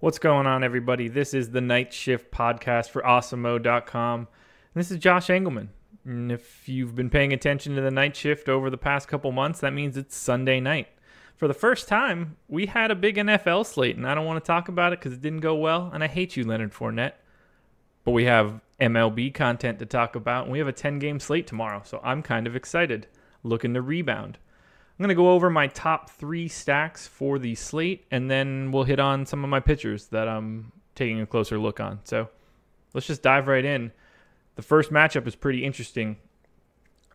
What's going on, everybody? This is the Night Shift podcast for awesomemo.com. And this is Josh Engelman. And if you've been paying attention to the Night Shift over the past couple months, that means it's Sunday night. For the first time, we had a big NFL slate, and I don't want to talk about it because it didn't go well, and I hate you, Leonard Fournette. But we have MLB content to talk about, and we have a 10-game slate tomorrow, so I'm kind of excited, looking to rebound. I'm going to go over my top 3 stacks for the slate, and then we'll hit on some of my pitchers that I'm taking a closer look on. So let's just dive right in. The first matchup is pretty interesting.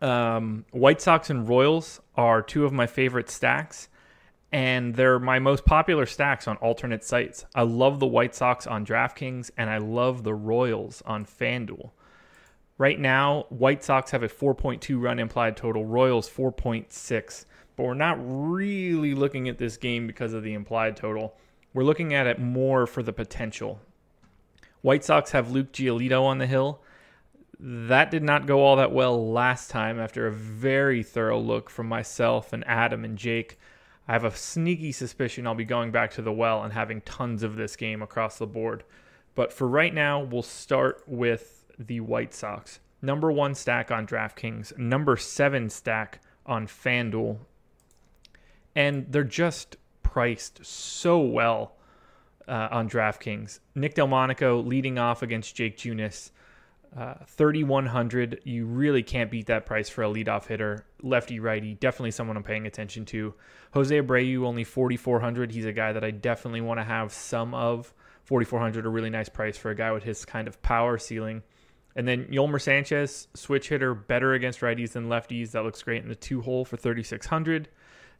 White Sox and Royals are 2 of my favorite stacks, and they're my most popular stacks on alternate sites. I love the White Sox on DraftKings, and I love the Royals on FanDuel. Right now, White Sox have a 4.2 run implied total, Royals 4.6. But we're not really looking at this game because of the implied total. We're looking at it more for the potential. White Sox have Luke Giolito on the hill. That did not go all that well last time after a very thorough look from myself and Adam and Jake. I have a sneaky suspicion I'll be going back to the well and having tons of this game across the board. But for right now, we'll start with the White Sox. Number 1 stack on DraftKings. Number 7 stack on FanDuel. And they're just priced so well on DraftKings. Nick Delmonico leading off against Jake Junis. 3,100. You really can't beat that price for a leadoff hitter. Lefty-righty. Definitely someone I'm paying attention to. Jose Abreu, only 4,400. He's a guy that I definitely want to have some of. 4,400, a really nice price for a guy with his kind of power ceiling. And then Yolmer Sanchez, switch hitter, better against righties than lefties. That looks great in the 2-hole for 3,600.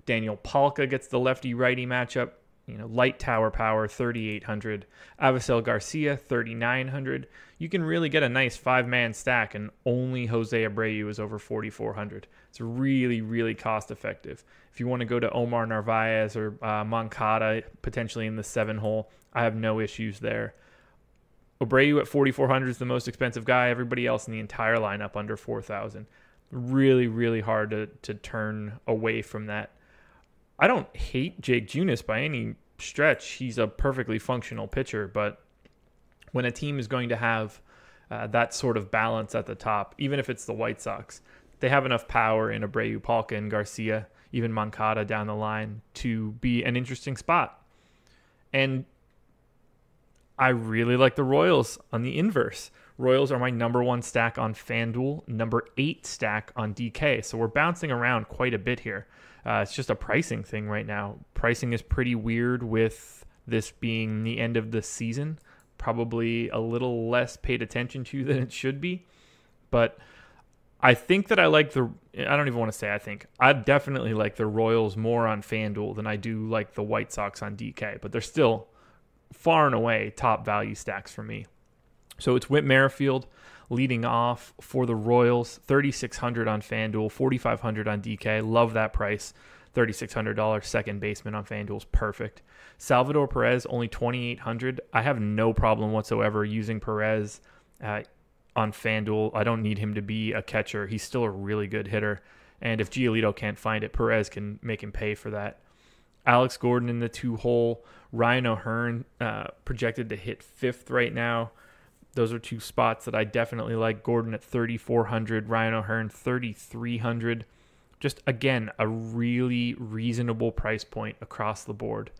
Daniel Palka gets the lefty-righty matchup. Light tower power, 3,800. Avisel Garcia, 3,900. You can really get a nice 5-man stack, and only Jose Abreu is over 4,400. It's really, really cost-effective. If you want to go to Omar Narvaez or Moncada, potentially in the 7-hole, I have no issues there. Abreu at 4,400 is the most expensive guy. Everybody else in the entire lineup under 4,000. Really, really hard to turn away from that. I don't hate Jake Junis by any stretch. He's a perfectly functional pitcher, but when a team is going to have that sort of balance at the top, even if it's the White Sox, they have enough power in Abreu, Palka, and Garcia, even Moncada down the line, to be an interesting spot. And I really like the Royals on the inverse. Royals are my number 1 stack on FanDuel, number 8 stack on DK. So we're bouncing around quite a bit here. It's just a pricing thing right now. Pricing is pretty weird with this being the end of the season. Probably a little less paid attention to than it should be. But I think that I don't even want to say I think. I definitely like the Royals more on FanDuel than I do like the White Sox on DK. But they're still far and away top value stacks for me. So it's Whit Merrifield leading off for the Royals, 3,600 on FanDuel, 4,500 on DK. Love that price. $3,600 second baseman on FanDuel is perfect. Salvador Perez, only 2,800. I have no problem whatsoever using Perez on FanDuel. I don't need him to be a catcher. He's still a really good hitter. And if Giolito can't find it, Perez can make him pay for that. Alex Gordon in the 2-hole. Ryan O'Hearn projected to hit 5th right now. Those are 2 spots that I definitely like. Gordon at 3,400, Ryan O'Hearn 3,300. Just, again, a really reasonable price point across the board.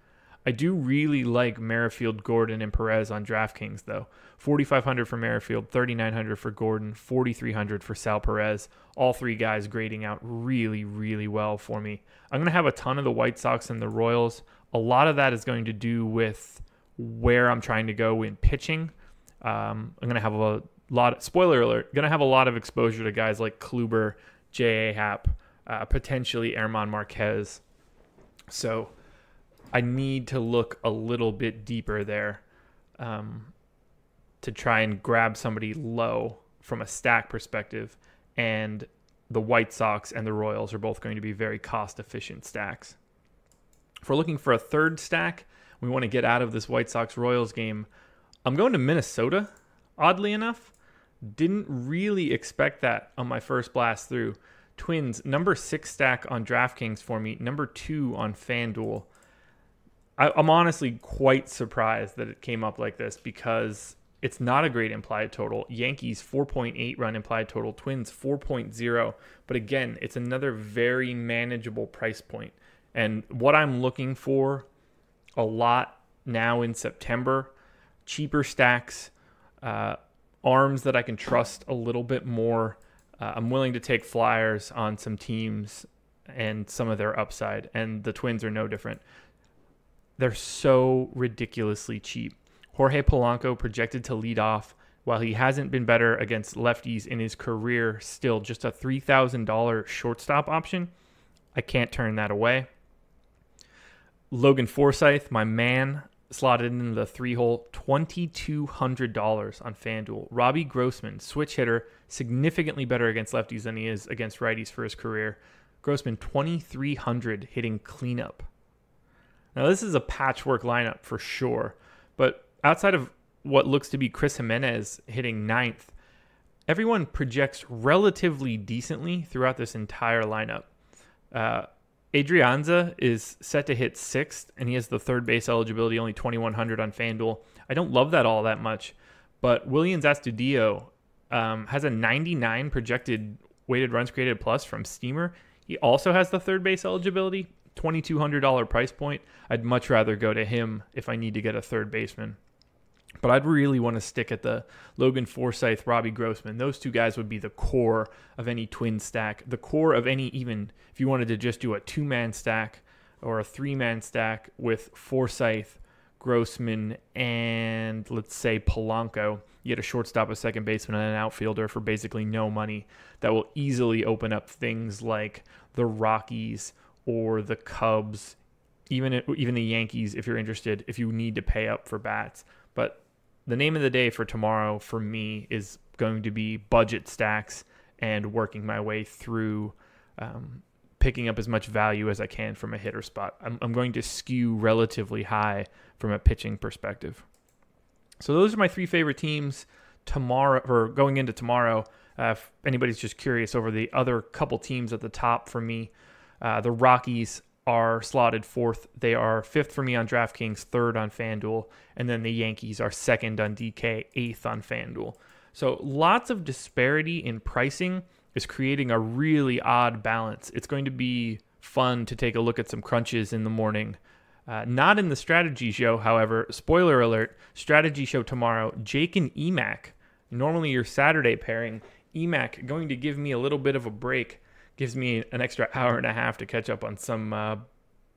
I do really like Merrifield, Gordon, and Perez on DraftKings, though. 4,500 for Merrifield, 3,900 for Gordon, 4,300 for Sal Perez. All 3 guys grading out really, really well for me. I'm going to have a ton of the White Sox and the Royals. A lot of that is going to do with where I'm trying to go in pitching. I'm going to have a lot, spoiler alert, going to have a lot of exposure to guys like Kluber, J.A. Happ, potentially Herman Marquez. So I need to look a little bit deeper there to try and grab somebody low from a stack perspective. And the White Sox and the Royals are both going to be very cost-efficient stacks. If we're looking for a third stack, we want to get out of this White Sox-Royals game. I'm going to Minnesota, oddly enough. Didn't really expect that on my first blast through. Twins, number 6 stack on DraftKings for me, number 2 on FanDuel. I'm honestly quite surprised that it came up like this because it's not a great implied total. Yankees 4.8 run implied total, Twins 4.0. But again, it's another very manageable price point. And what I'm looking for a lot now in September, cheaper stacks, arms that I can trust a little bit more. I'm willing to take flyers on some teams and some of their upside, and the Twins are no different. They're so ridiculously cheap. Jorge Polanco projected to lead off. While he hasn't been better against lefties in his career, still just a $3,000 shortstop option. I can't turn that away. Logan Forsythe, my man, slotted into the 3-hole, $2,200 on FanDuel. Robbie Grossman, switch hitter, significantly better against lefties than he is against righties for his career. Grossman, $2,300 hitting cleanup. Now, this is a patchwork lineup for sure, but outside of what looks to be Chris Jimenez hitting 9th, everyone projects relatively decently throughout this entire lineup. Adrianza is set to hit 6th, and he has the third base eligibility, only $2,100 on FanDuel. I don't love that all that much, but Willians Astudillo has a 99 projected weighted runs created plus from Steamer. He also has the third base eligibility, $2,200 price point. I'd much rather go to him if I need to get a third baseman. But I'd really want to stick at the Logan Forsythe, Robbie Grossman. Those two guys would be the core of any twin stack. The core of any, even if you wanted to just do a 2-man stack or a 3-man stack with Forsythe, Grossman, and let's say Polanco. You get a shortstop, a second baseman, and an outfielder for basically no money. That will easily open up things like the Rockies or the Cubs, even the Yankees if you're interested, if you need to pay up for bats. But the name of the day for tomorrow for me is going to be budget stacks and working my way through picking up as much value as I can from a hitter spot. I'm going to skew relatively high from a pitching perspective. So those are my 3 favorite teams tomorrow, or going into tomorrow. If anybody's just curious over the other couple teams at the top for me, the Rockies are slotted 4th. They are 5th for me on DraftKings, 3rd on FanDuel, and then the Yankees are 2nd on DK, 8th on FanDuel. So lots of disparity in pricing is creating a really odd balance. It's going to be fun to take a look at some crunches in the morning. Not in the strategy show, however. Spoiler alert, strategy show tomorrow, Jake and Emac. Normally your Saturday pairing. Emac going to give me a little bit of a break. Gives me an extra hour and a half to catch up on some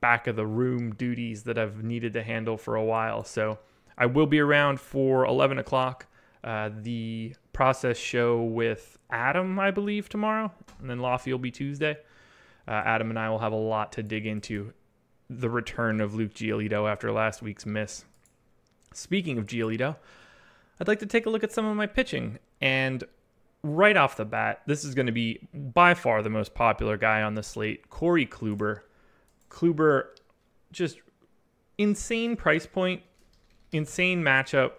back of the room duties that I've needed to handle for a while. So I will be around for 11 o'clock. The process show with Adam, I believe, tomorrow. And then Lofty will be Tuesday. Adam and I will have a lot to dig into. The return of Luke Giolito after last week's miss. Speaking of Giolito, I'd like to take a look at some of my pitching. And right off the bat, this is going to be by far the most popular guy on the slate, Corey Kluber. Kluber, just insane price point, insane matchup.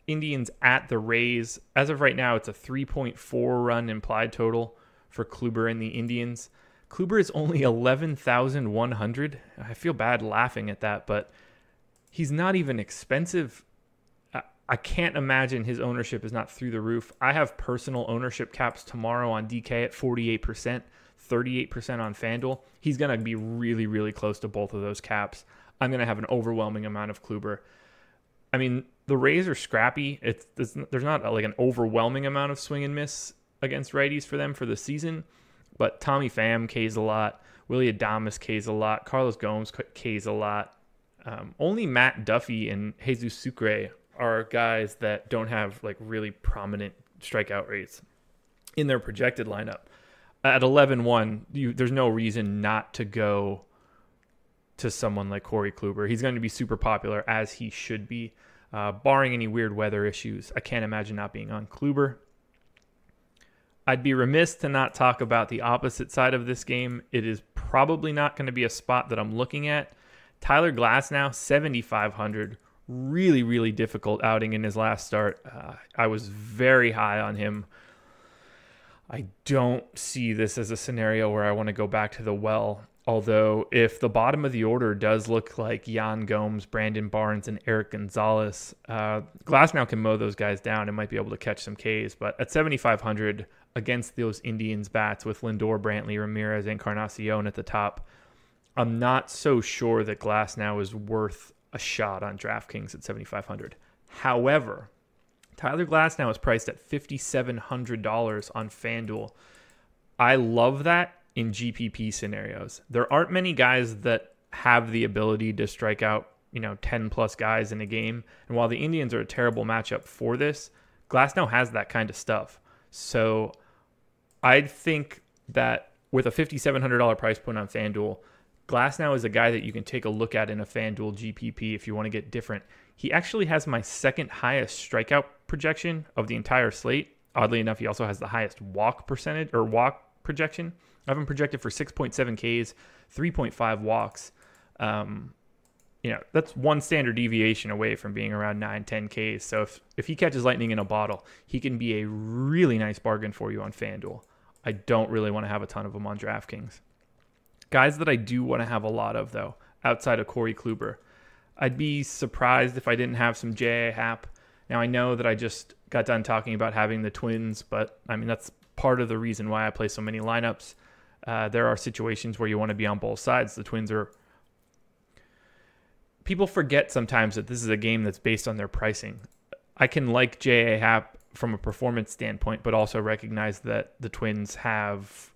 Indians at the Rays. As of right now, it's a 3.4 run implied total for Kluber and the Indians. Kluber is only 11,100. I feel bad laughing at that, but he's not even expensive. I can't imagine his ownership is not through the roof. I have personal ownership caps tomorrow on DK at 48%, 38% on FanDuel. He's going to be really, really close to both of those caps. I'm going to have an overwhelming amount of Kluber. I mean, the Rays are scrappy. There's not like an overwhelming amount of swing and miss against righties for them for the season, but Tommy Pham K's a lot. Willy Adames K's a lot. Carlos Gomes K's a lot. Only Matt Duffy and Jesus Sucre are guys that don't have like really prominent strikeout rates in their projected lineup. At 11-1, there's no reason not to go to someone like Corey Kluber. He's going to be super popular, as he should be. Barring any weird weather issues, I can't imagine not being on Kluber. I'd be remiss to not talk about the opposite side of this game. It is probably not going to be a spot that I'm looking at. Tyler Glasnow, 7,500. Really, really difficult outing in his last start. I was very high on him. I don't see this as a scenario where I want to go back to the well. Although if the bottom of the order does look like Yan Gomes, Brandon Barnes, and Eric Gonzalez, Glasnow can mow those guys down and might be able to catch some Ks. But at 7,500 against those Indians bats with Lindor, Brantley, Ramirez, Encarnacion at the top, I'm not so sure that Glasnow is worth a shot on DraftKings at 7,500. However, Tyler Glasnow is priced at $5,700 on FanDuel. I love that in GPP scenarios. There aren't many guys that have the ability to strike out, 10 plus guys in a game. And while the Indians are a terrible matchup for this, Glasnow has that kind of stuff. So I think that with a $5,700 price point on FanDuel, Glasnow is a guy that you can take a look at in a FanDuel GPP if you want to get different. He actually has my second highest strikeout projection of the entire slate. Oddly enough, he also has the highest walk percentage or walk projection. I have him projected for 6.7 Ks, 3.5 walks. That's one standard deviation away from being around 9, 10 Ks. So if he catches lightning in a bottle, he can be a really nice bargain for you on FanDuel. I don't really want to have a ton of them on DraftKings. Guys that I do want to have a lot of, though, outside of Corey Kluber, I'd be surprised if I didn't have some J.A. Happ. Now, I know that I just got done talking about having the Twins, but, that's part of the reason why I play so many lineups. There are situations where you want to be on both sides. The Twins are... People forget sometimes that this is a game that's based on their pricing. I can like J.A. Happ from a performance standpoint, but also recognize that the Twins have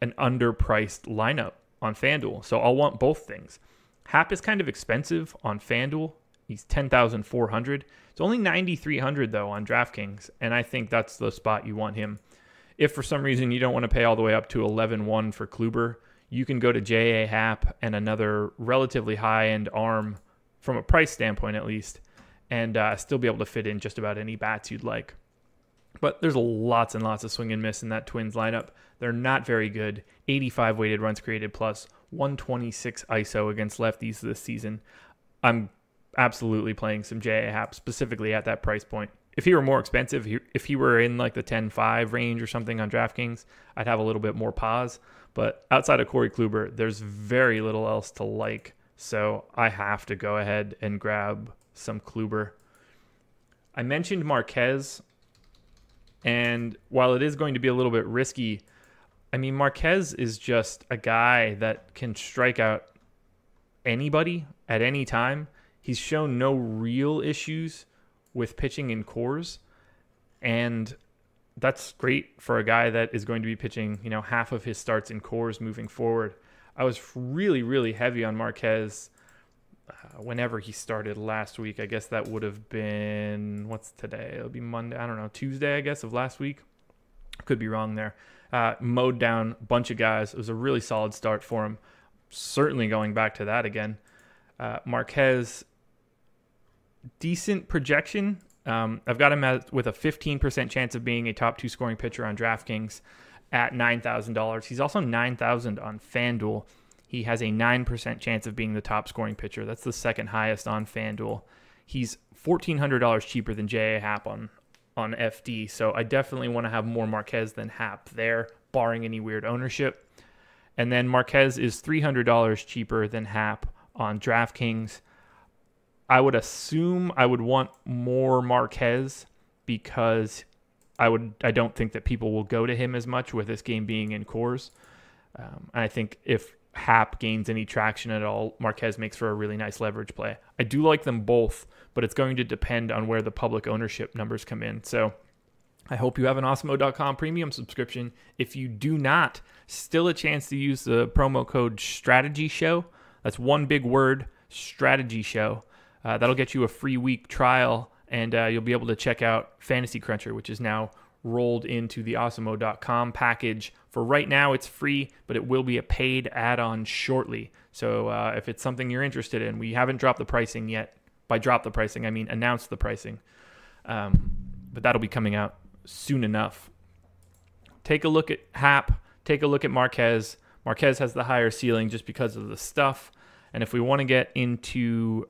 an underpriced lineup on FanDuel. So I'll want both things. Happ is kind of expensive on FanDuel. He's $10,400. It's only $9,300 though on DraftKings, and I think that's the spot you want him. If for some reason you don't want to pay all the way up to 11-1 for Kluber, you can go to J.A. Happ and another relatively high-end arm from a price standpoint at least, and still be able to fit in just about any bats you'd like. But there's lots and lots of swing and miss in that Twins lineup. They're not very good. 85 weighted runs created plus, 126 ISO against lefties this season. I'm absolutely playing some J.A. Happ specifically at that price point. If he were more expensive, if he were in like the 10-5 range or something on DraftKings, I'd have a little bit more pause. But outside of Corey Kluber, there's very little else to like. So I have to go ahead and grab some Kluber. I mentioned Marquez, and while it is going to be a little bit risky, Marquez is just a guy that can strike out anybody at any time. He's shown no real issues with pitching in cores, and that's great for a guy that is going to be pitching, half of his starts in cores moving forward. I was really, really heavy on Marquez whenever he started last week. I guess that would have been, what's today? It'll be Monday, I don't know, Tuesday, I guess, of last week. Could be wrong there. Mowed down a bunch of guys. It was a really solid start for him. Certainly going back to that again. Marquez, decent projection. I've got him with a 15% chance of being a top 2 scoring pitcher on DraftKings at $9,000. He's also $9,000 on FanDuel. He has a 9% chance of being the top scoring pitcher. That's the second highest on FanDuel. He's $1,400 cheaper than J.A. Happ on FD, so I definitely want to have more Marquez than Happ there, barring any weird ownership. And then Marquez is $300 cheaper than Happ on DraftKings. I would assume I would want more Marquez because I don't think that people will go to him as much with this game being in cores. I think if Happ gains any traction at all, Marquez makes for a really nice leverage play. I do like them both, but it's going to depend on where the public ownership numbers come in. So I hope you have an Awesemo.com premium subscription. If you do not, still a chance to use the promo code Strategy Show. That's one big word, Strategy Show. That'll get you a free week trial, and you'll be able to check out Fantasy Cruncher, which is now rolled into the Awesemo.com package. For right now, it's free, but it will be a paid add-on shortly. So if it's something you're interested in, we haven't dropped the pricing yet. By drop the pricing, I mean announce the pricing. But that'll be coming out soon enough. Take a look at Happ. Take a look at Marquez. Marquez has the higher ceiling just because of the stuff. And if we want to get into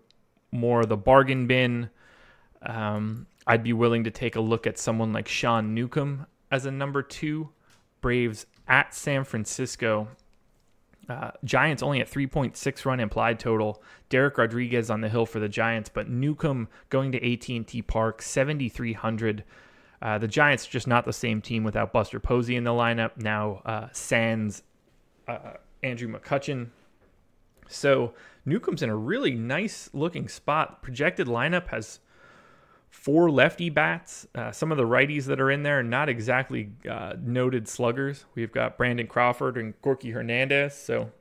more of the bargain bin, I'd be willing to take a look at someone like Sean Newcomb as a number 2. Braves at San Francisco. Giants only at 3.6 run implied total. Derek Rodriguez on the hill for the Giants, but Newcomb going to AT&T Park, 7,300. The Giants just not the same team without Buster Posey in the lineup. Now sans Andrew McCutchen. So Newcomb's in a really nice looking spot. Projected lineup has 4 lefty bats. Some of the righties that are in there are not exactly noted sluggers. We've got Brandon Crawford and Gorky Hernandez. So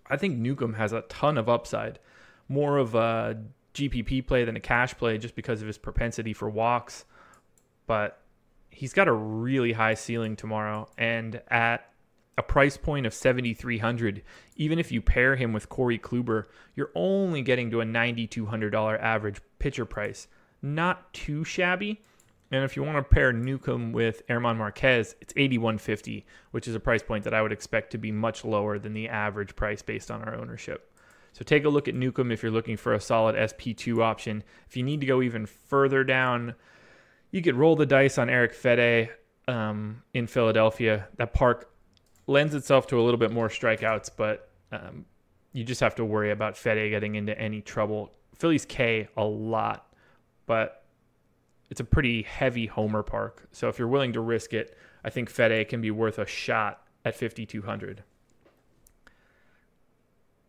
I think Newcomb has a ton of upside. More of a GPP play than a cash play just because of his propensity for walks. But he's got a really high ceiling tomorrow. And at a price point of 7,300, even if you pair him with Corey Kluber, you're only getting to a $9,200 average pitcher price. Not too shabby. And if you want to pair Newcomb with Herman Marquez, it's $8,150, which is a price point that I would expect to be much lower than the average price based on our ownership. So take a look at Newcomb if you're looking for a solid SP2 option. If you need to go even further down, you could roll the dice on Eric Fede in Philadelphia. That park lends itself to a little bit more strikeouts, but you just have to worry about Fede getting into any trouble. Phillies K a lot, but it's a pretty heavy homer park. So if you're willing to risk it, I think Fede can be worth a shot at 5,200.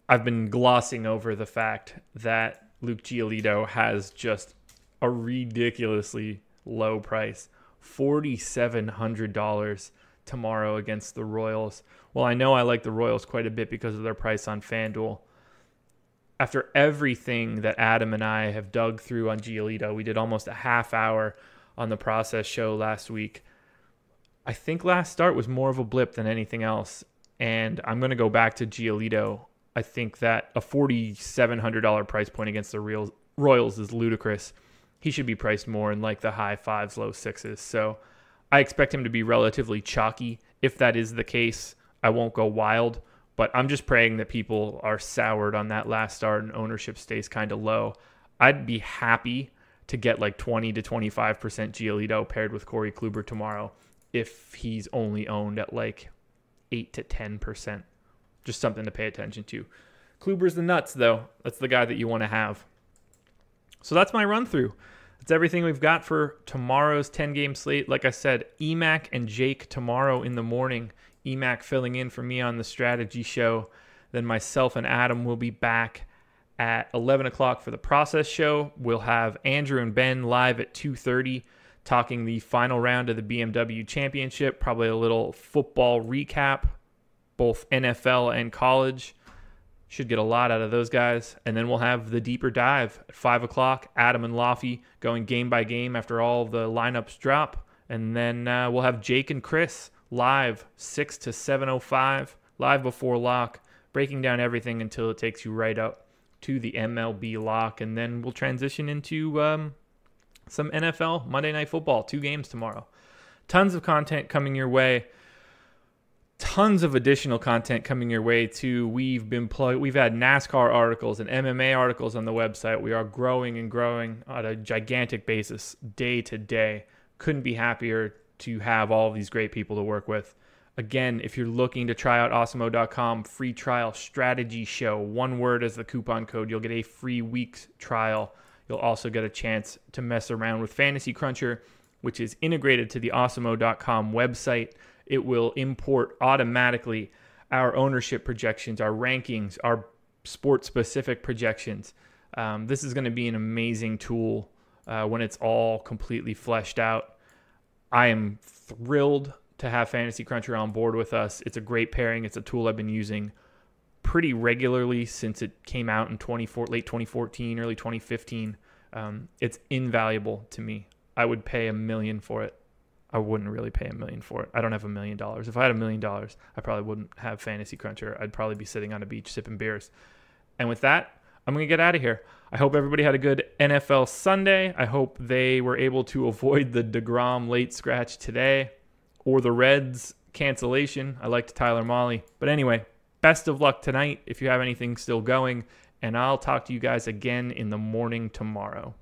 I've been glossing over the fact that Luke Giolito has just a ridiculously low price, $4,700 tomorrow against the Royals. Well, I know I like the Royals quite a bit because of their price on FanDuel. After everything that Adam and I have dug through on Giolito, we did almost a half hour on the process show last week. I think last start was more of a blip than anything else, and I'm going to go back to Giolito. I think that a $4,700 price point against the Royals is ludicrous. He should be priced more in like the high 5s, low 6s. So I expect him to be relatively chalky. If that is the case, I won't go wild, but I'm just praying that people are soured on that last start and ownership stays kind of low. I'd be happy to get like 20 to 25% Giolito paired with Corey Kluber tomorrow if he's only owned at like 8 to 10%. Just something to pay attention to. Kluber's the nuts, though. That's the guy that you want to have. So that's my run through. That's everything we've got for tomorrow's 10-game slate. Like I said, Emac and Jake tomorrow in the morning. Emac filling in for me on the strategy show. Then myself and Adam will be back at 11 o'clock for the process show. We'll have Andrew and Ben live at 2:30 talking the final round of the BMW Championship. Probably a little football recap, both NFL and college. Should get a lot out of those guys. And then we'll have the deeper dive at 5 o'clock. Adam and Laffy going game by game after all the lineups drop. And then we'll have Jake and Chris live 6 to 7:05, live before lock, breaking down everything until it takes you right up to the MLB lock. And then we'll transition into some NFL Monday Night Football, 2 games tomorrow. Tons of content coming your way. Tons of additional content coming your way too. We've had NASCAR articles and MMA articles on the website. We are growing and growing on a gigantic basis day to day. Couldn't be happier to have all of these great people to work with. Again, if you're looking to try out Awesemo.com, free trial strategy show, one word as the coupon code, you'll get a free week's trial. You'll also get a chance to mess around with Fantasy Cruncher, which is integrated to the Awesemo.com website. It will import automatically our ownership projections, our rankings, our sport-specific projections. This is going to be an amazing tool when it's all completely fleshed out. I am thrilled to have Fantasy Cruncher on board with us. It's a great pairing. It's a tool I've been using pretty regularly since it came out in late 2014, early 2015. It's invaluable to me. I would pay $1 million for it. I wouldn't really pay $1 million for it. I don't have $1 million. If I had $1 million, I probably wouldn't have Fantasy Cruncher. I'd probably be sitting on a beach sipping beers. And with that, I'm going to get out of here. I hope everybody had a good NFL Sunday. I hope they were able to avoid the DeGrom late scratch today or the Reds cancellation. I liked Tyler Mahle. But anyway, best of luck tonight if you have anything still going. And I'll talk to you guys again in the morning tomorrow.